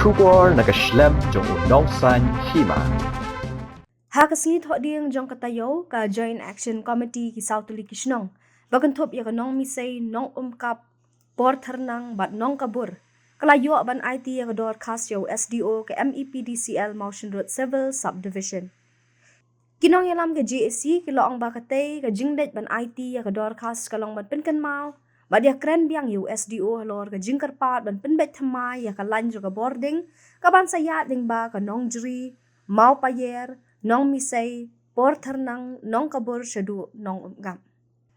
Shubor nakaslem jong udongsan hima. Hakasni thoding jong katayo ka Joint Action Committee ki Sautuli Kishnong. Bagan thop ya kanong misay nong umkap porternang bat nong kabur. Kalayo ban IT ya kador kasyo SDO ke MEPDCL Mountain Road Civil Subdivision. Kinong yalam ke JSC kilo ang bakatay ka jingdet ban IT ya kador kas kalong ban penkan mau. Badia kren biang USDO halor ka jingkarpat ban penbet thamai ya ka lanjo ka boarding kaban sayat ding ba ka nong jri mau payer nong misay porter nang nong kabur syadu nong umgam.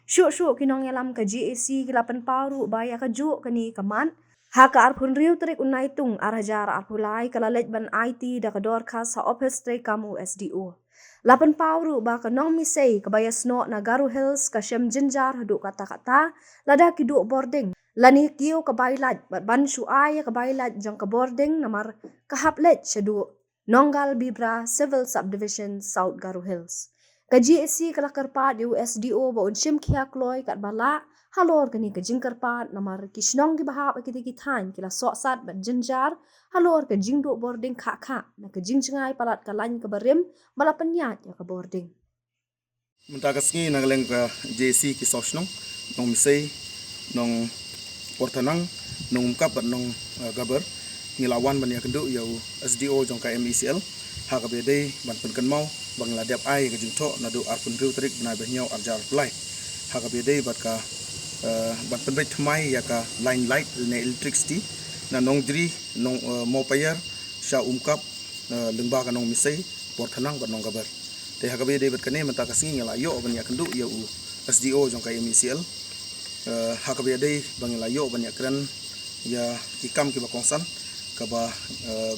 Syuk kinong yalam ka GAC kilapan paru baya ka juk kani kaman haka arpun riu terik unai tung arhajar arpulai kalalet ban IT da kador kas sa office tre kamu SDO. Lapan pauru ba ka nong misay kabaya sno na Garu Hills ka syam jinjar hadu kata-kata lada kidu boarding. Lani kiyo kabaylat bat ban syuay kabaylat jang ka boarding namar kahaplet syadu Nonggal Bibra Civil Subdivision South Garu Hills. Ka GSC kalakarpat USDO ba unsyim kiya kloy kat bala halor kani ka jingkarpat namar kishnong gibahap akitikithan kila soksat bat jinjar halor ka jingdo boarding kha na ka jingjingay palat kalan ka barim bala penyat ya ka boarding. Muntagasngi nagaleng ka JSC ki sosnong nong misay nong portanang nong umkap bat nong gabar ngilawan ban yakendu yau SDO jong ka MECL ha ka bede ban penkan mau bang ladap ai ka jingtho nadu arpun riu trik na behnyo arjar plai ha ka bede bat ka ban penbet thmai ya ka line light ne electricity na nong dri nong mo payer sha umkap lengba ka nong misai porthanang ban nong gabar te ha ka bede bat kane mata kasngi ngala yo ban yakendu yau SDO jong ka MECL ha ka bede bang la yo ban yakran ya ikam ki bakongsan kaba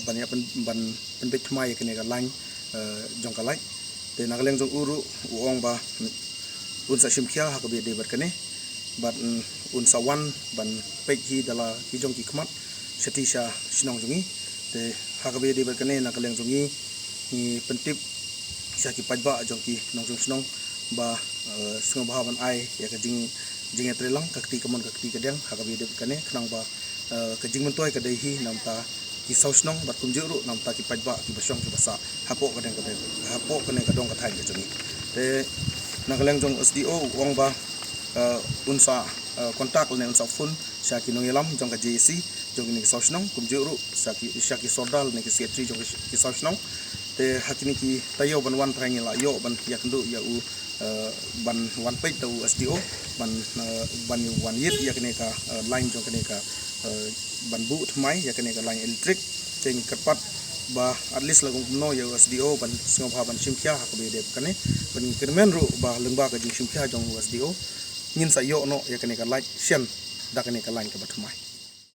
banyak ban penbet thmai kene ka line jong ka lai te nagaleng jong uru uong ba un sa shimkhia ha ka be de bar kane bat un sa wan ban pek hi dala ki jong ki khmat shatisha shinong jongi te ha ka be de bar kane nagaleng jongi ni pentip sha ki pajba jong ki nong jong shinong ba sngo ba ban ai ya ka jing etrelang kakti kamon kakti kadang ha ka be de kane khnang ba kajing mentoy kadai hi namta ki sausnong bat kumjuru namta ki pajba ki basyong ki basa hapo kadang kadong kathai ke jongi te nagaleng jong SDO wong ba unsa kontak ne unsa phone sha ki nongelam jong ka JC jong ni sausnong kumjuru sha ki sordal ne ki secretary jong ki sausnong te hakini ki tayo ban wan thang la yo ban yakndu ya u ban wan page tu SDO ban wan yit yakne ka line jong kene ka ban bu thmai yakne ka line electric ting kerpat ba at least lagung no ya SDO ban singo ban simkhya ha ko be de kane ban kirmen ru ba lengba ka jing simkhya jong SDO nyin sa yo no yakne ka light shen da kane ka line ka ba thmai